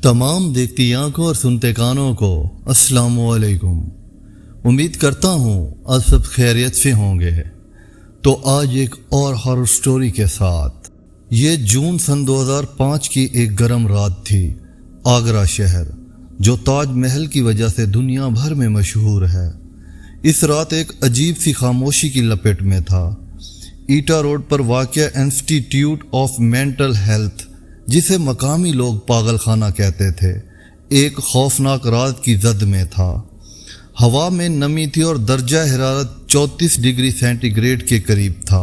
تمام دیکھتی آنکھوں اور سنتے کانوں کو السلام علیکم۔ امید کرتا ہوں آپ سب خیریت سے ہوں گے۔ تو آج ایک اور ہارر سٹوری کے ساتھ۔ یہ جون سن 2005 کی ایک گرم رات تھی۔ آگرہ شہر جو تاج محل کی وجہ سے دنیا بھر میں مشہور ہے، اس رات ایک عجیب سی خاموشی کی لپیٹ میں تھا۔ ایٹا روڈ پر واقع انسٹیٹیوٹ آف مینٹل ہیلتھ، جسے مقامی لوگ پاگل خانہ کہتے تھے، ایک خوفناک رات کی زد میں تھا۔ ہوا میں نمی تھی اور درجہ حرارت 34 ڈگری سینٹی گریڈ کے قریب تھا۔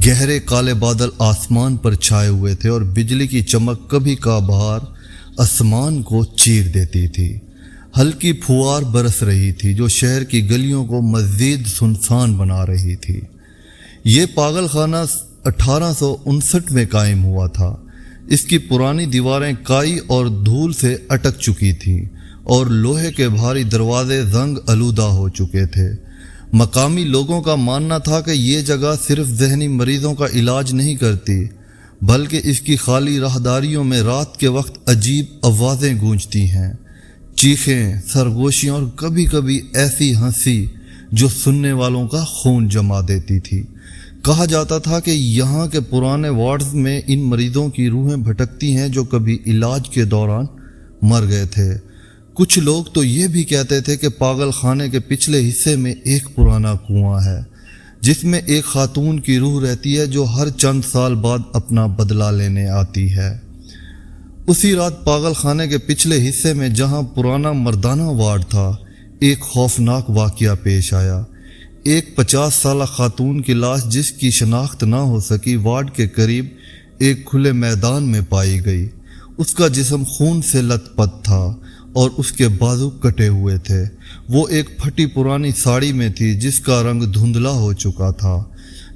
گہرے کالے بادل آسمان پر چھائے ہوئے تھے اور بجلی کی چمک کبھی کبھار آسمان کو چیر دیتی تھی۔ ہلکی پھوار برس رہی تھی جو شہر کی گلیوں کو مزید سنسان بنا رہی تھی۔ یہ پاگل خانہ 1859 میں قائم ہوا تھا۔ اس کی پرانی دیواریں کائی اور دھول سے اٹک چکی تھیں اور لوہے کے بھاری دروازے زنگ آلودہ ہو چکے تھے۔ مقامی لوگوں کا ماننا تھا کہ یہ جگہ صرف ذہنی مریضوں کا علاج نہیں کرتی، بلکہ اس کی خالی راہداریوں میں رات کے وقت عجیب آوازیں گونجتی ہیں، چیخیں، سرگوشیاں اور کبھی کبھی ایسی ہنسی جو سننے والوں کا خون جما دیتی تھی۔ کہا جاتا تھا کہ یہاں کے پرانے وارڈز میں ان مریضوں کی روحیں بھٹکتی ہیں جو کبھی علاج کے دوران مر گئے تھے۔ کچھ لوگ تو یہ بھی کہتے تھے کہ پاگل خانے کے پچھلے حصے میں ایک پرانا کنواں ہے جس میں ایک خاتون کی روح رہتی ہے جو ہر چند سال بعد اپنا بدلہ لینے آتی ہے۔ اسی رات پاگل خانے کے پچھلے حصے میں جہاں پرانا مردانہ وارڈ تھا، ایک خوفناک واقعہ پیش آیا۔ ایک 50 سالہ خاتون کی لاش جس کی شناخت نہ ہو سکی وارڈ کے قریب ایک کھلے میدان میں پائی گئی۔ اس کا جسم خون سے لت پت تھا اور اس کے بازو کٹے ہوئے تھے۔ وہ ایک پھٹی پرانی ساڑی میں تھی جس کا رنگ دھندلا ہو چکا تھا۔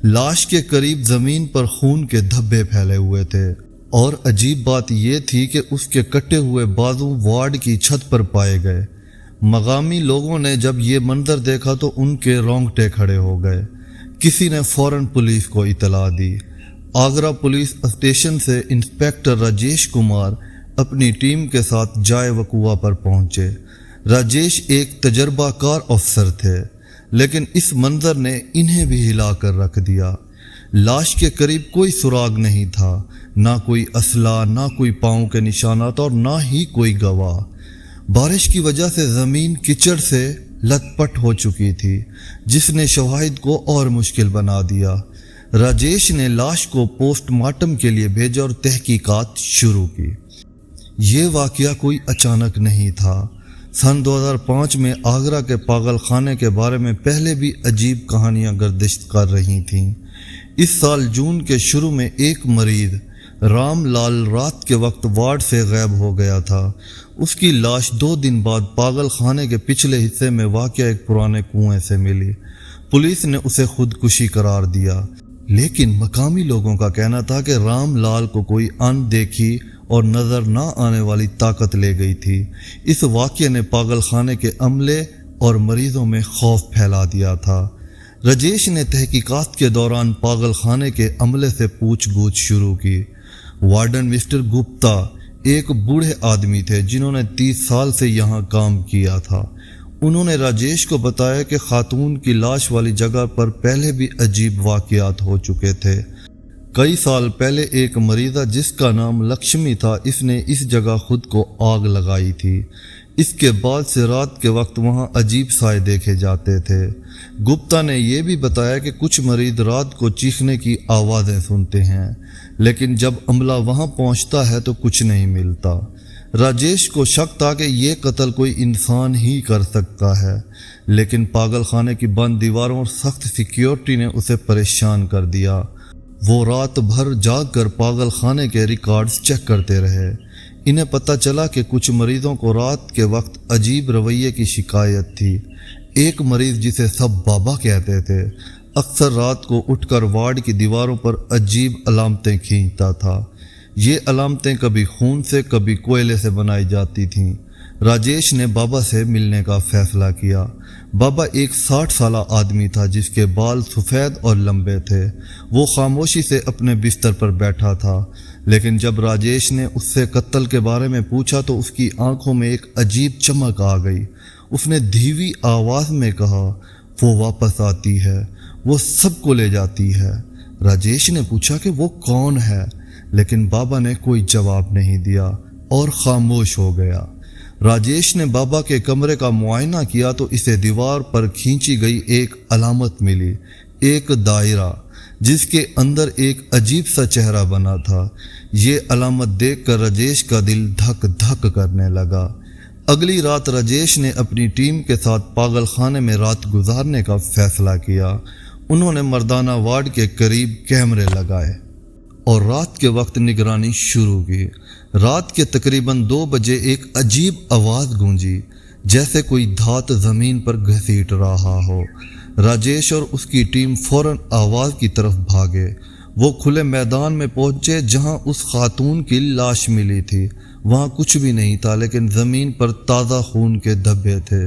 لاش کے قریب زمین پر خون کے دھبے پھیلے ہوئے تھے اور عجیب بات یہ تھی کہ اس کے کٹے ہوئے بازو وارڈ کی چھت پر پائے گئے۔ مقامی لوگوں نے جب یہ منظر دیکھا تو ان کے رونگٹے کھڑے ہو گئے۔ کسی نے فوراً پولیس کو اطلاع دی۔ آگرہ پولیس اسٹیشن سے انسپکٹر راجیش کمار اپنی ٹیم کے ساتھ جائے وقوع پر پہنچے۔ راجیش ایک تجربہ کار افسر تھے، لیکن اس منظر نے انہیں بھی ہلا کر رکھ دیا۔ لاش کے قریب کوئی سراغ نہیں تھا، نہ کوئی اسلحہ، نہ کوئی پاؤں کے نشانات اور نہ ہی کوئی گواہ۔ بارش کی وجہ سے زمین کیچڑ سے لت پت ہو چکی تھی جس نے شواہد کو اور مشکل بنا دیا۔ راجیش نے لاش کو پوسٹ مارٹم کے لیے بھیجا اور تحقیقات شروع کی۔ یہ واقعہ کوئی اچانک نہیں تھا۔ سن 2005 میں آگرہ کے پاگل خانے کے بارے میں پہلے بھی عجیب کہانیاں گردش کر رہی تھیں۔ اس سال جون کے شروع میں ایک مریض رام لال رات کے وقت وارڈ سے غائب ہو گیا تھا۔ اس کی لاش 2 دن بعد پاگل خانے کے پچھلے حصے میں واقع ایک پرانے کنویں سے ملی۔ پولیس نے اسے خودکشی قرار دیا، لیکن مقامی لوگوں کا کہنا تھا کہ رام لال کو کوئی ان دیکھی اور نظر نہ آنے والی طاقت لے گئی تھی۔ اس واقعے نے پاگل خانے کے عملے اور مریضوں میں خوف پھیلا دیا تھا۔ راجیش نے تحقیقات کے دوران پاگل خانے کے عملے سے پوچھ گچھ شروع کی۔ وارڈن مسٹر گپتا ایک بوڑھے آدمی تھے جنہوں نے 30 سال سے یہاں کام کیا تھا۔ انہوں نے راجیش کو بتایا کہ خاتون کی لاش والی جگہ پر پہلے بھی عجیب واقعات ہو چکے تھے۔ کئی سال پہلے ایک مریضہ جس کا نام لکشمی تھا، اس نے اس جگہ خود کو آگ لگائی تھی۔ اس کے بعد سے رات کے وقت وہاں عجیب سائے دیکھے جاتے تھے۔ گپتا نے یہ بھی بتایا کہ کچھ مریض رات کو چیخنے کی آوازیں سنتے ہیں، لیکن جب عملہ وہاں پہنچتا ہے تو کچھ نہیں ملتا۔ راجیش کو شک تھا کہ یہ قتل کوئی انسان ہی کر سکتا ہے، لیکن پاگل خانے کی بند دیواروں اور سخت سیکیورٹی نے اسے پریشان کر دیا۔ وہ رات بھر جاگ کر پاگل خانے کے ریکارڈز چیک کرتے رہے۔ انہیں پتہ چلا کہ کچھ مریضوں کو رات کے وقت عجیب رویے کی شکایت تھی۔ ایک مریض جسے سب بابا کہتے تھے اکثر رات کو اٹھ کر وارڈ کی دیواروں پر عجیب علامتیں کھینچتا تھا۔ یہ علامتیں کبھی خون سے کبھی کوئلے سے بنائی جاتی تھیں۔ راجیش نے بابا سے ملنے کا فیصلہ کیا۔ بابا ایک 60 سالہ آدمی تھا جس کے بال سفید اور لمبے تھے۔ وہ خاموشی سے اپنے بستر پر بیٹھا تھا۔ لیکن جب راجیش نے اس سے قتل کے بارے میں پوچھا تو اس کی آنکھوں میں ایک عجیب چمک آ گئی۔ اس نے دھیمی آواز میں کہا، وہ واپس آتی ہے، وہ سب کو لے جاتی ہے۔ راجیش نے پوچھا کہ وہ کون ہے، لیکن بابا نے کوئی جواب نہیں دیا اور خاموش ہو گیا۔ راجیش نے بابا کے کمرے کا معائنہ کیا تو اسے دیوار پر کھینچی گئی ایک علامت ملی، ایک دائرہ جس کے اندر ایک عجیب سا چہرہ بنا تھا۔ یہ علامت دیکھ کر راجیش کا دل دھک دھک کرنے لگا۔ اگلی رات راجیش نے اپنی ٹیم کے ساتھ پاگل خانے میں رات گزارنے کا فیصلہ کیا۔ انہوں نے مردانہ وارڈ کے قریب کیمرے لگائے اور رات کے وقت نگرانی شروع کی۔ رات کے تقریباً 2 بجے ایک عجیب آواز گونجی، جیسے کوئی دھات زمین پر گھسیٹ رہا ہو۔ راجیش اور اس کی ٹیم فوراً آواز کی طرف بھاگے۔ وہ کھلے میدان میں پہنچے جہاں اس خاتون کی لاش ملی تھی۔ وہاں کچھ بھی نہیں تھا، لیکن زمین پر تازہ خون کے دھبے تھے۔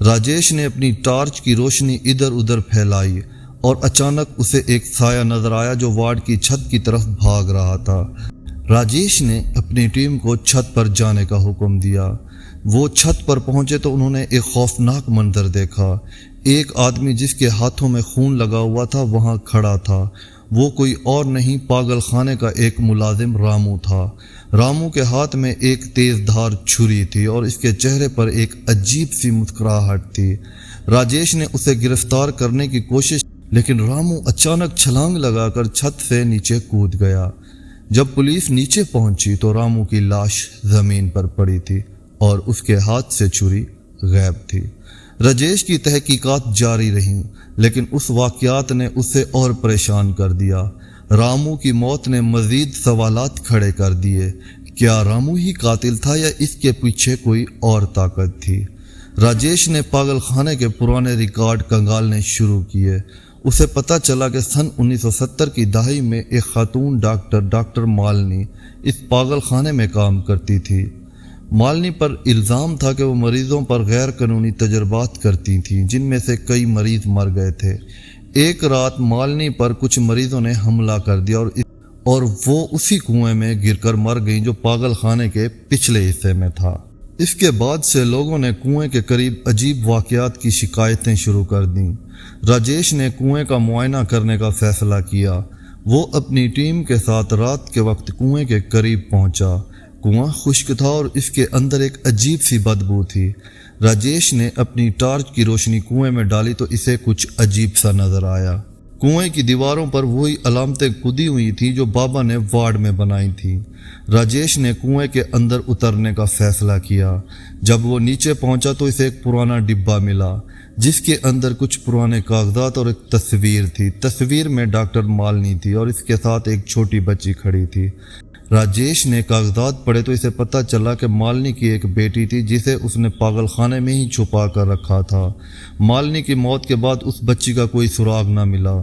راجیش نے اپنی ٹارچ کی روشنی ادھر ادھر پھیلائی اور اچانک اسے ایک سایہ نظر آیا جو وارڈ کی چھت کی طرف بھاگ رہا تھا۔ راجیش نے اپنی ٹیم کو چھت پر جانے کا حکم دیا۔ وہ چھت پر پہنچے تو انہوں نے ایک خوفناک منظر دیکھا۔ ایک آدمی جس کے ہاتھوں میں خون لگا ہوا تھا وہاں کھڑا تھا۔ وہ کوئی اور نہیں، پاگل خانے کا ایک ملازم رامو تھا۔ رامو کے ہاتھ میں ایک تیز دھار چھری تھی اور اس کے چہرے پر ایک عجیب سی مسکراہٹ تھی۔ راجیش نے اسے گرفتار کرنے کی کوشش، لیکن رامو اچانک چھلانگ لگا کر چھت سے نیچے کود گیا۔ جب پولیس نیچے پہنچی تو رامو کی لاش زمین پر پڑی تھی اور اس کے ہاتھ سے چھری غائب تھی۔ راجیش کی تحقیقات جاری رہیں، لیکن اس واقعات نے اسے اور پریشان کر دیا۔ رامو کی موت نے مزید سوالات کھڑے کر دیے۔ کیا رامو ہی قاتل تھا یا اس کے پیچھے کوئی اور طاقت تھی؟ راجیش نے پاگل خانے کے پرانے ریکارڈ کنگالنے شروع کیے۔ اسے پتہ چلا کہ سن 1970 کی دہائی میں ایک خاتون ڈاکٹر مالنی اس پاگل خانے میں کام کرتی تھی۔ مالنی پر الزام تھا کہ وہ مریضوں پر غیر قانونی تجربات کرتی تھیں، جن میں سے کئی مریض مر گئے تھے۔ ایک رات مالنی پر کچھ مریضوں نے حملہ کر دیا اور وہ اسی کنویں میں گر کر مر گئیں جو پاگل خانے کے پچھلے حصے میں تھا۔ اس کے بعد سے لوگوں نے کنویں کے قریب عجیب واقعات کی شکایتیں شروع کر دیں۔ راجیش نے کنویں کا معائنہ کرنے کا فیصلہ کیا۔ وہ اپنی ٹیم کے ساتھ رات کے وقت کنویں کے قریب پہنچا۔ کنواں خشک تھا اور اس کے اندر ایک عجیب سی بدبو تھی۔ راجیش نے اپنی ٹارچ کی روشنی کنویں میں ڈالی تو اسے کچھ عجیب سا نظر آیا۔ کنویں کی دیواروں پر وہی علامتیں کھدی ہوئی تھیں جو بابا نے وارڈ میں بنائی تھیں۔ راجیش نے کنویں کے اندر اترنے کا فیصلہ کیا۔ جب وہ نیچے پہنچا تو اسے ایک پرانا ڈبہ ملا جس کے اندر کچھ پرانے کاغذات اور ایک تصویر تھی۔ تصویر میں ڈاکٹر مالنی تھی اور اس کے ساتھ ایک چھوٹی بچی کھڑی تھی۔ راجیش نے کاغذات پڑھے تو اسے پتہ چلا کہ مالنی کی ایک بیٹی تھی جسے اس نے پاگل خانے میں ہی چھپا کر رکھا تھا۔ مالنی کی موت کے بعد اس بچی کا کوئی سراغ نہ ملا۔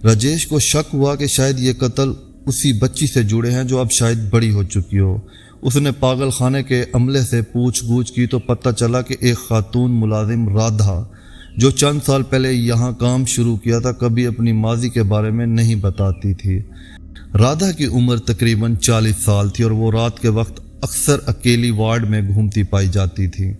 راجیش کو شک ہوا کہ شاید یہ قتل اسی بچی سے جڑے ہیں جو اب شاید بڑی ہو چکی ہو۔ اس نے پاگل خانے کے عملے سے پوچھ گچھ کی تو پتہ چلا کہ ایک خاتون ملازم رادھا جو چند سال پہلے یہاں کام شروع کیا تھا کبھی اپنی ماضی کے بارے میں نہیں بتاتی تھی۔ رادھا کی عمر تقریباً 40 سال تھی اور وہ رات کے وقت اکثر اکیلی وارڈ میں گھومتی پائی جاتی تھی۔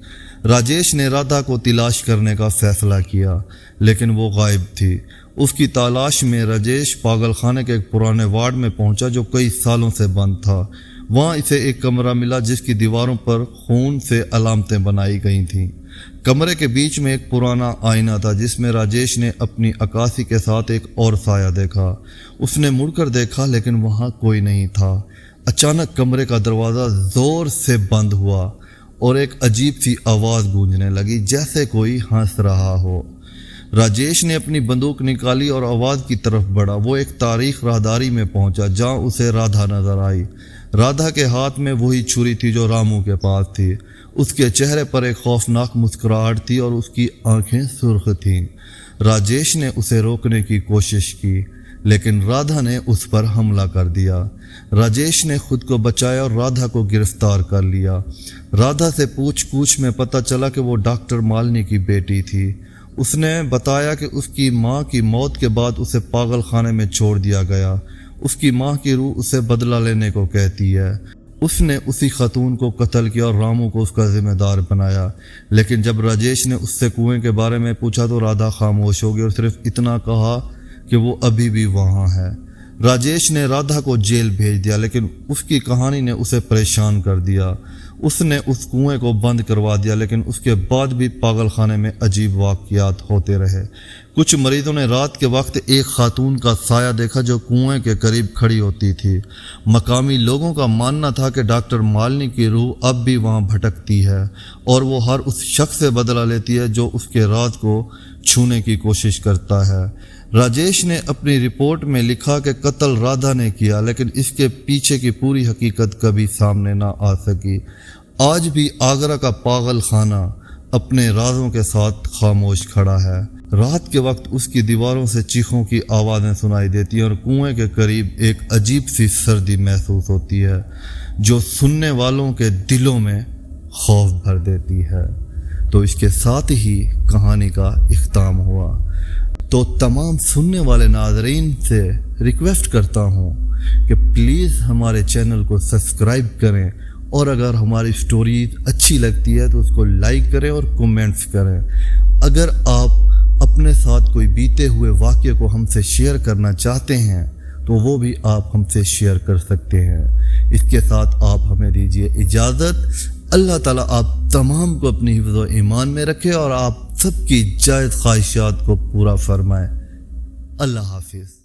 راجیش نے رادھا کو تلاش کرنے کا فیصلہ کیا، لیکن وہ غائب تھی۔ اس کی تلاش میں راجیش پاگل خانے کے ایک پرانے وارڈ میں پہنچا جو کئی سالوں سے بند تھا۔ وہاں اسے ایک کمرہ ملا جس کی دیواروں پر خون سے علامتیں بنائی گئی تھیں۔ کمرے کے بیچ میں ایک پرانا آئینہ تھا جس میں راجیش نے اپنی عکاسی کے ساتھ ایک اور سایہ دیکھا۔ اس نے مڑ کر دیکھا لیکن وہاں کوئی نہیں تھا۔ اچانک کمرے کا دروازہ زور سے بند ہوا اور ایک عجیب سی آواز گونجنے لگی جیسے کوئی ہنس رہا ہو۔ راجیش نے اپنی بندوق نکالی اور آواز کی طرف بڑھا۔ وہ ایک تاریخ راہداری میں پہنچا جہاں اسے رادھا نظر آئی۔ رادھا کے ہاتھ میں وہی چھری تھی جو رامو کے پاس تھی۔ اس کے چہرے پر ایک خوفناک مسکراہٹ تھی اور اس کی آنکھیں سرخ تھیں۔ راجیش نے اسے روکنے کی کوشش کی لیکن رادھا نے اس پر حملہ کر دیا۔ راجیش نے خود کو بچایا اور رادھا کو گرفتار کر لیا۔ رادھا سے پوچھ گچھ میں پتہ چلا کہ وہ ڈاکٹر مالنی کی بیٹی تھی۔ اس نے بتایا کہ اس کی ماں کی موت کے بعد اسے پاگل خانے میں چھوڑ دیا گیا۔ اس کی ماں کی روح اسے بدلہ لینے کو کہتی ہے۔ اس نے اسی خاتون کو قتل کیا اور رامو کو اس کا ذمہ دار بنایا، لیکن جب راجیش نے اس سے کنویں کے بارے میں پوچھا تو رادھا خاموش ہو گئی اور صرف اتنا کہا کہ وہ ابھی بھی وہاں ہے۔ راجیش نے رادھا کو جیل بھیج دیا، لیکن اس کی کہانی نے اسے پریشان کر دیا۔ اس نے اس کنویں کو بند کروا دیا، لیکن اس کے بعد بھی پاگل خانے میں عجیب واقعات ہوتے رہے۔ کچھ مریضوں نے رات کے وقت ایک خاتون کا سایہ دیکھا جو کنویں کے قریب کھڑی ہوتی تھی۔ مقامی لوگوں کا ماننا تھا کہ ڈاکٹر مالنی کی روح اب بھی وہاں بھٹکتی ہے اور وہ ہر اس شخص سے بدلہ لیتی ہے جو اس کے راز کو چھونے کی کوشش کرتا ہے۔ راجیش نے اپنی رپورٹ میں لکھا کہ قتل رادھا نے کیا، لیکن اس کے پیچھے کی پوری حقیقت کبھی سامنے نہ آ سکی۔ آج بھی آگرہ کا پاگل خانہ اپنے رازوں کے ساتھ خاموش کھڑا ہے۔ رات کے وقت اس کی دیواروں سے چیخوں کی آوازیں سنائی دیتی ہیں اور کنویں کے قریب ایک عجیب سی سردی محسوس ہوتی ہے جو سننے والوں کے دلوں میں خوف بھر دیتی ہے۔ تو اس کے ساتھ ہی کہانی کا اختتام ہوا۔ تو تمام سننے والے ناظرین سے ریکویسٹ کرتا ہوں کہ پلیز ہمارے چینل کو سبسکرائب کریں، اور اگر ہماری سٹوریز اچھی لگتی ہے تو اس کو لائک کریں اور کومنٹس کریں۔ اگر آپ اپنے ساتھ کوئی بیتے ہوئے واقعے کو ہم سے شیئر کرنا چاہتے ہیں تو وہ بھی آپ ہم سے شیئر کر سکتے ہیں۔ اس کے ساتھ آپ ہمیں دیجیے اجازت۔ اللہ تعالیٰ آپ تمام کو اپنی حفظ و ایمان میں رکھے اور آپ سب کی جائز خواہشات کو پورا فرمائے۔ اللہ حافظ۔